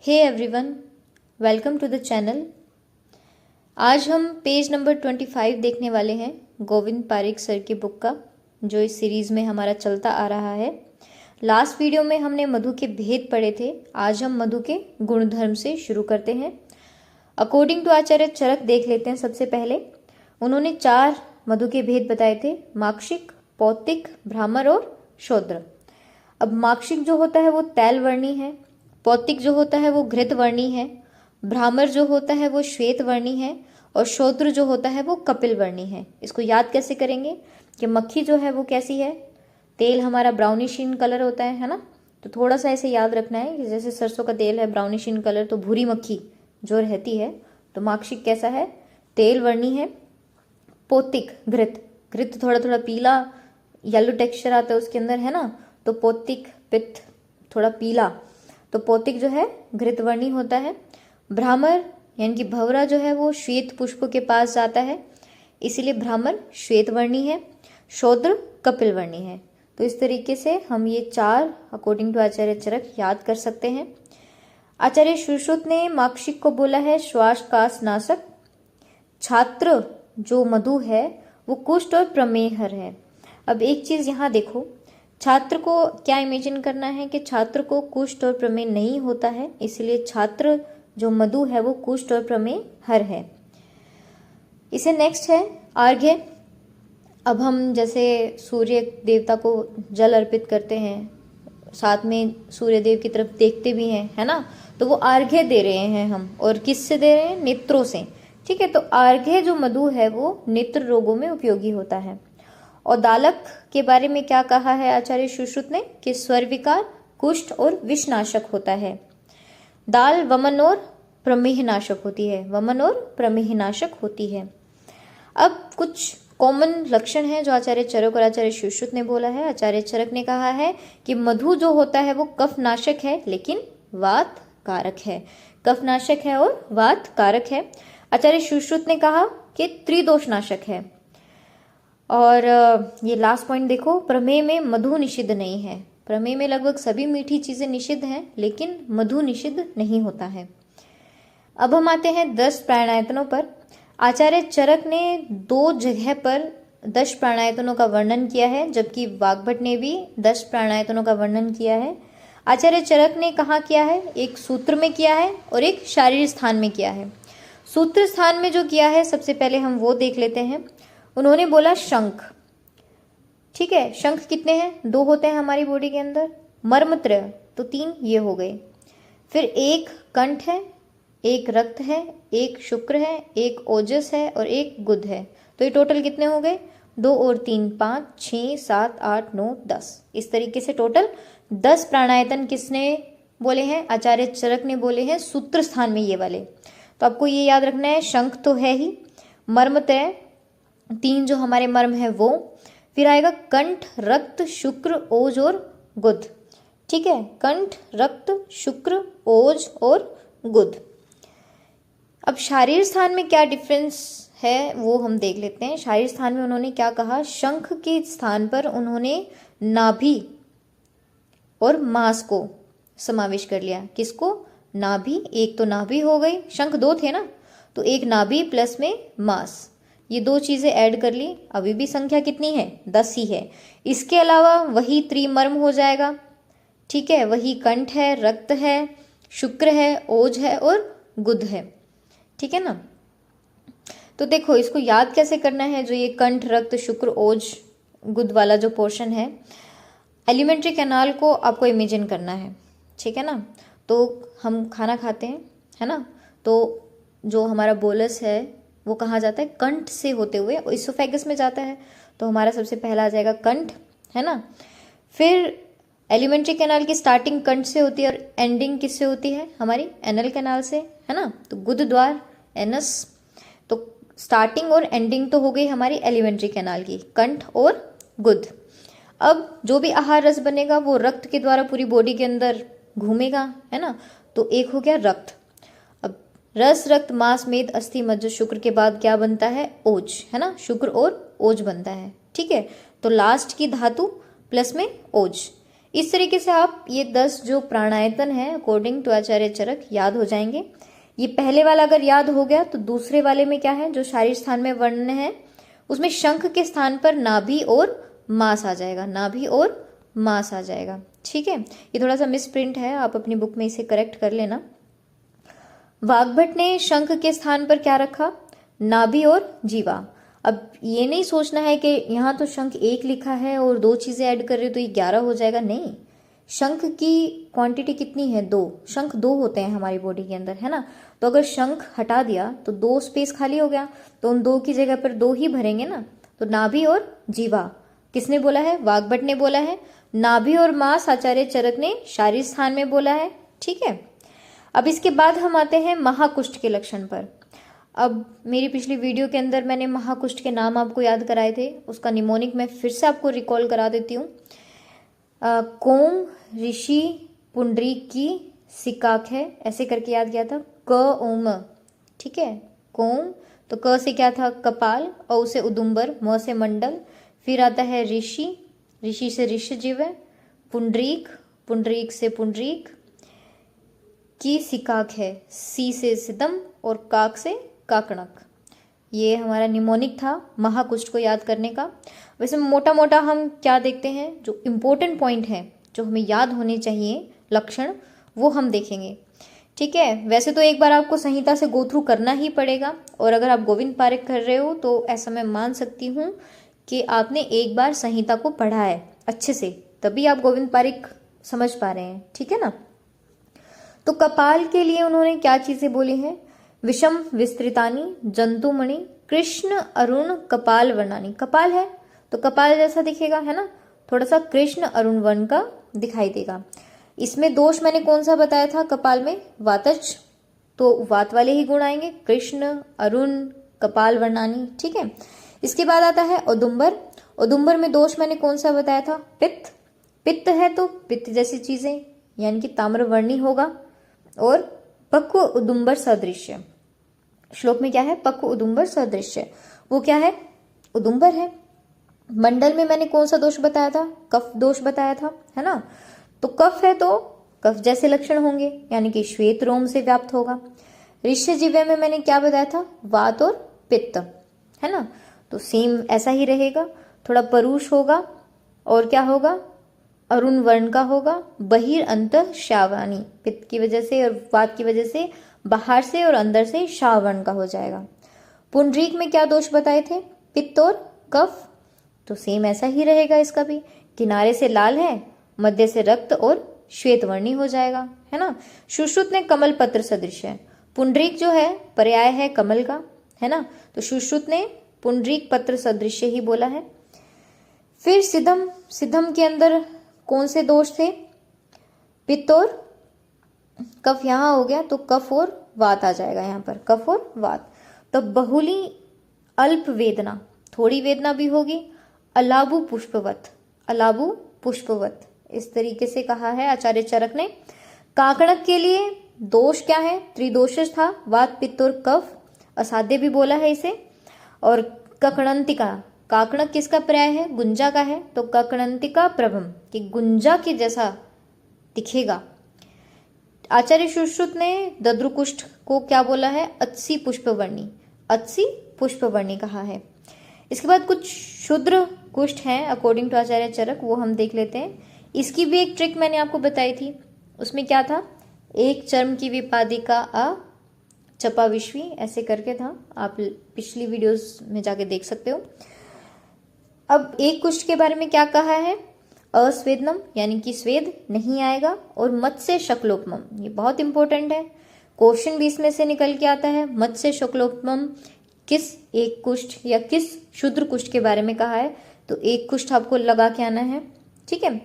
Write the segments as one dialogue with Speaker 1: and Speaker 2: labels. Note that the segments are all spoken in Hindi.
Speaker 1: Hey everyone, welcome to the channel. आज हम पेज नंबर 25 देखने वाले हैं गोविंद पारिक सर की बुक का, जो इस सीरीज़ में हमारा चलता आ रहा है। लास्ट वीडियो में हमने मधु के भेद पढ़े थे। आज हम मधु के गुणधर्म से शुरू करते हैं। अकॉर्डिंग टू आचार्य चरक देख लेते हैं। सबसे पहले उन्होंने 4 मधु के भेद बताए थे, माक्षिक, पौत्तिक, भ्रामर और शूद्र। अब माक्षिक जो होता है वो तैल वर्णी है, पौत्तिक जो होता है वो घृत वर्णी है, भ्रामर जो होता है वो श्वेत वर्णी है और शूद्र जो होता है वो कपिल वर्णी है। इसको याद कैसे करेंगे कि मक्खी जो है वो कैसी है, तेल हमारा ब्राउनिश इन कलर होता है ना। तो थोड़ा सा ऐसे याद रखना है कि जैसे सरसों का तेल है ब्राउनिश इन कलर, तो भूरी मक्खी जो रहती है, तो माक्षिक कैसा है, तेल वर्णी है। पौत्तिक घृत, घृत थोड़ा थोड़ा पीला येलो टेक्सचर आता है उसके अंदर, है ना। तो पौत्तिक पित्त थोड़ा पीला, तो पौत्तिक जो है घृत वर्णी होता है। भ्रामर यानी कि भंवरा जो है वो श्वेत पुष्प के पास जाता है, इसीलिए भ्रामर श्वेत वर्णी है। शूद्र कपिल वर्णी है। तो इस तरीके से हम ये 4 अकॉर्डिंग टू आचार्य चरक याद कर सकते हैं। आचार्य सुश्रुत ने माक्षिक को बोला है श्वास कास नाशक। छात्र जो मधु है वो कुष्ठ और प्रमेहर है। अब एक चीज यहाँ देखो, छात्र को क्या इमेजिन करना है कि छात्र को कुष्ठ और प्रमेह नहीं होता है, इसलिए छात्र जो मधु है वो कुष्ठ और प्रमेह हर है। इसे नेक्स्ट है अर्घ्य। अब हम जैसे सूर्य देवता को जल अर्पित करते हैं, साथ में सूर्य देव की तरफ देखते भी हैं, है ना। तो वो अर्घ्य दे रहे हैं हम, और किससे दे रहे हैं, नेत्रों से। ठीक है, तो अर्घ्य जो मधु है वो नेत्र रोगों में उपयोगी होता है। और दालक के बारे में क्या कहा है आचार्य सुश्रुत ने कि स्वर विकार, कुष्ठ और विषनाशक होता है। दाल वमन और प्रमेह नाशक होती है, वमन और प्रमेह नाशक होती है। अब कुछ कॉमन लक्षण है जो आचार्य चरक और आचार्य सुश्रुत ने बोला है। आचार्य चरक ने कहा है कि मधु जो होता है वो कफ नाशक है लेकिन वात कारक है, कफ नाशक है और वात कारक है। आचार्य सुश्रुत ने कहा कि त्रिदोष नाशक है। और ये लास्ट पॉइंट देखो, प्रमेय में मधु निषिद्ध नहीं है। प्रमेय में लगभग सभी मीठी चीजें निषिद्ध हैं, लेकिन मधु निषिद्ध नहीं होता है। अब हम आते हैं 10 प्राणायतनों पर। आचार्य चरक ने 2 जगह पर 10 प्राणायतनों का वर्णन किया है, जबकि वाग्भट ने भी 10 प्राणायतनों का वर्णन किया है। आचार्य चरक ने कहाँ किया है, एक सूत्र में किया है और एक शारीर स्थान में किया है। सूत्र स्थान में जो किया है सबसे पहले हम वो देख लेते हैं। उन्होंने बोला शंख। ठीक है, शंख कितने हैं, 2 होते हैं हमारी बॉडी के अंदर। मर्मत्रय तो 3 ये हो गए। फिर एक कंठ है, एक रक्त है, एक शुक्र है, एक ओजस है और एक गुद है। तो ये टोटल कितने हो गए, 2 और 3 5 6 7 8 9 10। इस तरीके से टोटल 10 प्राणायतन किसने बोले हैं, आचार्य चरक ने बोले हैं सूत्र स्थान में ये वाले। तो आपको ये याद रखना है, शंख तो है ही, मर्मत्रय 3 जो हमारे मर्म है वो, फिर आएगा कंठ, रक्त, शुक्र, ओज और गुद। ठीक है, कंठ, रक्त, शुक्र, ओज और गुद। अब शारीर स्थान में क्या डिफरेंस है वो हम देख लेते हैं। शारीर स्थान में उन्होंने क्या कहा, शंख के स्थान पर उन्होंने नाभि और मांस को समावेश कर लिया। किसको, नाभि, एक तो नाभि हो गई, शंख 2 थे ना, तो एक नाभि प्लस में मांस, ये 2 चीजें ऐड कर ली। अभी भी संख्या कितनी है, 10 ही है। इसके अलावा वही त्रिमर्म हो जाएगा। ठीक है, वही कंठ है, रक्त है, शुक्र है, ओज है और गुद है। ठीक है ना। तो देखो इसको याद कैसे करना है, जो ये कंठ, रक्त, शुक्र, ओज, गुद वाला जो पोर्शन है, एलिमेंट्री कैनाल को आपको इमेजिन करना है। ठीक है ना। तो हम खाना खाते हैं, है ना, तो जो हमारा बोलस है वो कहाँ जाता है, कंठ से होते हुए इसोफेगस में जाता है। तो हमारा सबसे पहला आ जाएगा कंठ, है ना। फिर एलिमेंट्री कैनाल की स्टार्टिंग कंठ से होती है और एंडिंग किससे होती है, हमारी एनल कैनाल से, है ना। तो गुद द्वार, एनस। तो स्टार्टिंग और एंडिंग तो हो गई हमारी एलिमेंट्री कैनाल की, कंठ और गुद। अब जो भी आहार रस बनेगा वो रक्त के द्वारा पूरी बॉडी के अंदर घूमेगा, है ना। तो एक हो गया रक्त। रस, रक्त, मांस, मेद, अस्थि, मज्जा, शुक्र के बाद क्या बनता है, ओज, है ना, शुक्र और ओज बनता है। ठीक है, तो लास्ट की धातु प्लस में ओज, इस तरीके से आप ये 10 जो प्राणायतन है अकॉर्डिंग टू आचार्य चरक याद हो जाएंगे। ये पहले वाला अगर याद हो गया तो दूसरे वाले में क्या है, जो शारीर स्थान में वर्ण है उसमें शंख के स्थान पर नाभि और मांस आ जाएगा, नाभि और मांस आ जाएगा। ठीक है, ये थोड़ा सा मिस प्रिंट है, आप अपनी बुक में इसे करेक्ट कर लेना। वाग्भट ने शंख के स्थान पर क्या रखा, नाभि और जीवा। अब ये नहीं सोचना है कि यहाँ तो शंख 1 लिखा है और 2 चीजें ऐड कर रहे हो तो ये 11 हो जाएगा, नहीं। शंख की क्वांटिटी कितनी है, 2। शंख 2 होते हैं हमारी बॉडी के अंदर, है ना। तो अगर शंख हटा दिया तो 2 स्पेस खाली हो गया, तो उन 2 की जगह पर 2 ही भरेंगे ना। तो नाभि और जीवा किसने बोला है, वाग्भट ने बोला है। नाभि और मांस आचार्य चरक ने शारीर स्थान में बोला है। ठीक है, अब इसके बाद हम आते हैं महाकुष्ठ के लक्षण पर। अब मेरी पिछली वीडियो के अंदर मैंने महाकुष्ठ के नाम आपको याद कराए थे, उसका निमोनिक मैं फिर से आपको रिकॉल करा देती हूँ। कोम, ऋषि, पुंडरीकी, सिकाक है, ऐसे करके याद किया था। क ओम, ठीक है, कोम तो क से क्या था, कपाल, औ से उदुम्बर, म से मंडल, फिर आता है ऋषि, ऋषि से ऋषजीव, पुंडरीक, पुंडरीक से पुंडरीक, की सिकाक है, सी से सितम और काक से काकणक। ये हमारा निमोनिक था महाकुष्ठ को याद करने का। वैसे मोटा मोटा हम क्या देखते हैं, जो इम्पोर्टेंट पॉइंट है जो हमें याद होने चाहिए लक्षण, वो हम देखेंगे। ठीक है, वैसे तो एक बार आपको संहिता से गो थ्रू करना ही पड़ेगा, और अगर आप गोविंद पारिक कर रहे हो तो ऐसा मैं मान सकती हूँ कि आपने एक बार संहिता को पढ़ा है अच्छे से, तभी आप गोविंद पारिक समझ पा रहे हैं। ठीक है ना। तो कपाल के लिए उन्होंने क्या चीजें बोली हैं, विषम विस्तृतानी जंतुमणि कृष्ण अरुण कपाल वर्णानी। कपाल है तो कपाल जैसा दिखेगा, है ना, थोड़ा सा कृष्ण अरुण वर्ण का दिखाई देगा। इसमें दोष मैंने कौन सा बताया था, कपाल में वातज, तो वात वाले ही गुण आएंगे, कृष्ण अरुण कपाल वर्णानी। ठीक है, इसके बाद आता है औदुंबर। औदुंबर में दोष मैंने कौन सा बताया था, पित्त। पित्त है तो पित्त जैसी चीजें यानी कि ताम्रवर्णी होगा, और पक्व उदुम्बर सदृश्य। श्लोक में क्या है, पक्व उदुम्बर सदृश्य, वो क्या है, उदुम्बर है। मंडल में मैंने कौन सा दोष बताया था, कफ दोष बताया था, है ना। तो कफ है तो कफ जैसे लक्षण होंगे, यानी कि श्वेत रोम से व्याप्त होगा। ऋष्यजीव्य में मैंने क्या बताया था, वात और पित्त, है ना, तो सेम ऐसा ही रहेगा। थोड़ा परुष होगा और क्या होगा, अरुण वर्ण का होगा। बहिर अंत श्रावानी, पित्त की वजह से और वात की वजह से बाहर से और अंदर से श्राव वर्ण का हो जाएगा। पुंडरीक में क्या दोष बताए थे, पित्त और कफ, तो सेम ऐसा ही रहेगा इसका भी। किनारे से लाल है, मध्य से रक्त और श्वेत वर्णी हो जाएगा, है ना। सुश्रुत ने कमल पत्र सदृश है। पुंडरीक जो है पर्याय है कमल का, है ना, तो सुश्रुत ने पुंडरीक पत्र सदृश ही बोला है। फिर सिद्धम, सिद्धम के अंदर कौन से दोष थे, पित्त और कफ, यहां हो गया तो कफ और वात आ जाएगा यहाँ पर, कफ और वात। तो बहुली अल्प वेदना, थोड़ी वेदना भी होगी। अलाबु पुष्पवत, अलाबु पुष्पवत, इस तरीके से कहा है आचार्य चरक ने। काकणक के लिए दोष क्या है, त्रिदोष था, वात पित्त और कफ, असाध्य भी बोला है इसे। और ककणंतिका, काकणक किसका पर्याय है, गुंजा का है, तो ककणंतिका प्रभम, कि गुंजा के जैसा दिखेगा। आचार्य सुश्रुत ने दद्रुकुष्ठ को क्या बोला है, अत्सी पुष्पवर्णी, अत्सी पुष्पवर्णी कहा है। इसके बाद कुछ क्षुद्र कुष्ठ हैं अकॉर्डिंग टू आचार्य चरक, वो हम देख लेते हैं। इसकी भी एक ट्रिक मैंने आपको बताई थी, उसमें क्या था, एक चर्म की विपादिका अ चपा विश्वी, ऐसे करके था, आप पिछली वीडियोस में जाके देख सकते हो। अब एक कुष्ठ के बारे में क्या कहा है, अस्वेदनम यानी कि स्वेद नहीं आएगा, और मत्स्य शक्लोपमम, ये बहुत इंपॉर्टेंट है, क्वेश्चन भी इसमें से निकल के आता है। मत्स्य शक्लोपमम किस एक कुष्ठ या किस क्षुद्र कुष्ठ के बारे में कहा है, तो एक कुष्ठ आपको लगा के आना है। ठीक है,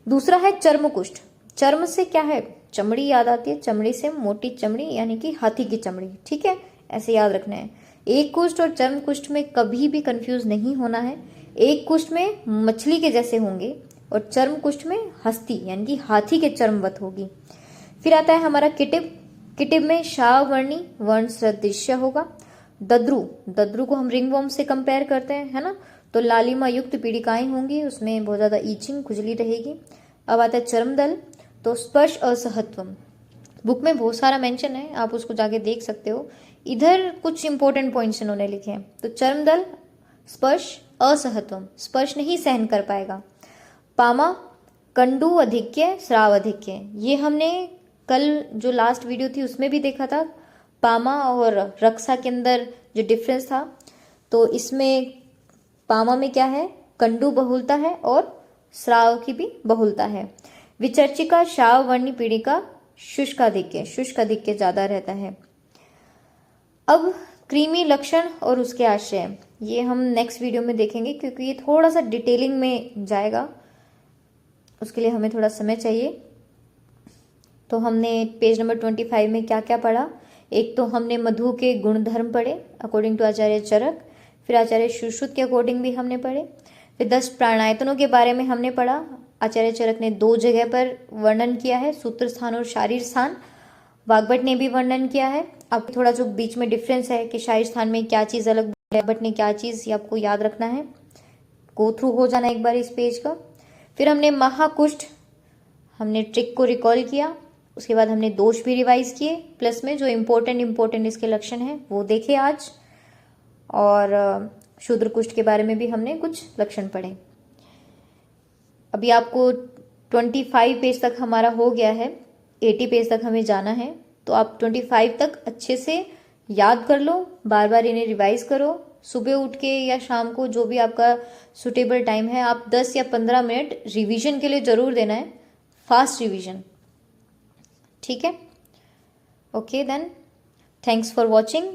Speaker 1: दूसरा है चर्म कुष्ठ। चर्म से क्या है, चमड़ी याद आती है, चमड़ी से मोटी चमड़ी यानी कि हाथी की चमड़ी। ठीक है, ऐसे याद रखना है। एक कुष्ठ और चर्म कुष्ठ में कभी भी कंफ्यूज नहीं होना है। एक कुष्ठ में मछली के जैसे होंगे और चर्म कुष्ठ में हस्ती यानी कि हाथी के चर्मवत होगी। फिर आता है हमारा किटिब। किटिब में शावर्णी वर्ण सदृश्य होगा। दद्रु, दद्रु को हम रिंगवॉर्म से कंपेयर करते हैं, है ना, तो लालिमा युक्त पीड़िकाएं होंगी, उसमें बहुत ज्यादा ईचिंग खुजली रहेगी। अब आता है चर्मदल। तो स्पर्श असहत्वम, बुक में बहुत सारा मेंशन है, आप उसको जाके देख सकते हो। इधर कुछ इंपॉर्टेंट पॉइंट्स इन्होंने लिखे हैं। तो चर्मदल स्पर्श असहत्वम, स्पर्श नहीं सहन कर पाएगा। पामा कंडु अधिक्य स्राव अधिक्य, ये हमने कल जो लास्ट वीडियो थी उसमें भी देखा था, पामा और रक्षा के अंदर जो डिफरेंस था। तो इसमें पामा में क्या है, कंडु बहुलता है और स्राव की भी बहुलता है। विचर्चिका श्राव वर्णी पीड़िका शुष्काधिक्य, शुष्काधिक्य ज्यादा रहता है। अब कृमि लक्षण और उसके आश्रय, ये हम नेक्स्ट वीडियो में देखेंगे क्योंकि ये थोड़ा सा डिटेलिंग में जाएगा, उसके लिए हमें थोड़ा समय चाहिए। तो हमने पेज नंबर 25 में क्या क्या पढ़ा, एक तो हमने मधु के गुणधर्म पढ़े अकॉर्डिंग टू आचार्य चरक, फिर आचार्य सुश्रुत के अकॉर्डिंग भी हमने पढ़े, फिर 10 प्राणायतनों के बारे में हमने पढ़ा। आचार्य चरक ने 2 जगह पर वर्णन किया है, सूत्र स्थान और शारीर स्थान। वाग्भट ने भी वर्णन किया है। अब थोड़ा जो बीच में डिफरेंस है कि शारीर स्थान में क्या चीज़ अलग, वाग्भट ने क्या चीज़, ये आपको याद रखना है, गो थ्रू हो जाना एक बार इस पेज का। फिर हमने महाकुष्ठ, हमने ट्रिक को रिकॉल किया, उसके बाद हमने दोष भी रिवाइज किए, प्लस में जो इम्पोर्टेंट इसके लक्षण हैं वो देखे आज, और शूद्र कुष्ठ के बारे में भी हमने कुछ लक्षण पढ़े। अभी आपको 25 पेज तक हमारा हो गया है, 80 पेज तक हमें जाना है। तो आप 25 तक अच्छे से याद कर लो, बार बार इन्हें रिवाइज करो, सुबह उठ के या शाम को जो भी आपका सुटेबल टाइम है, आप 10 या 15 मिनट रिवीजन के लिए जरूर देना है, फास्ट रिवीजन, ठीक है। Okay then, thanks for watching.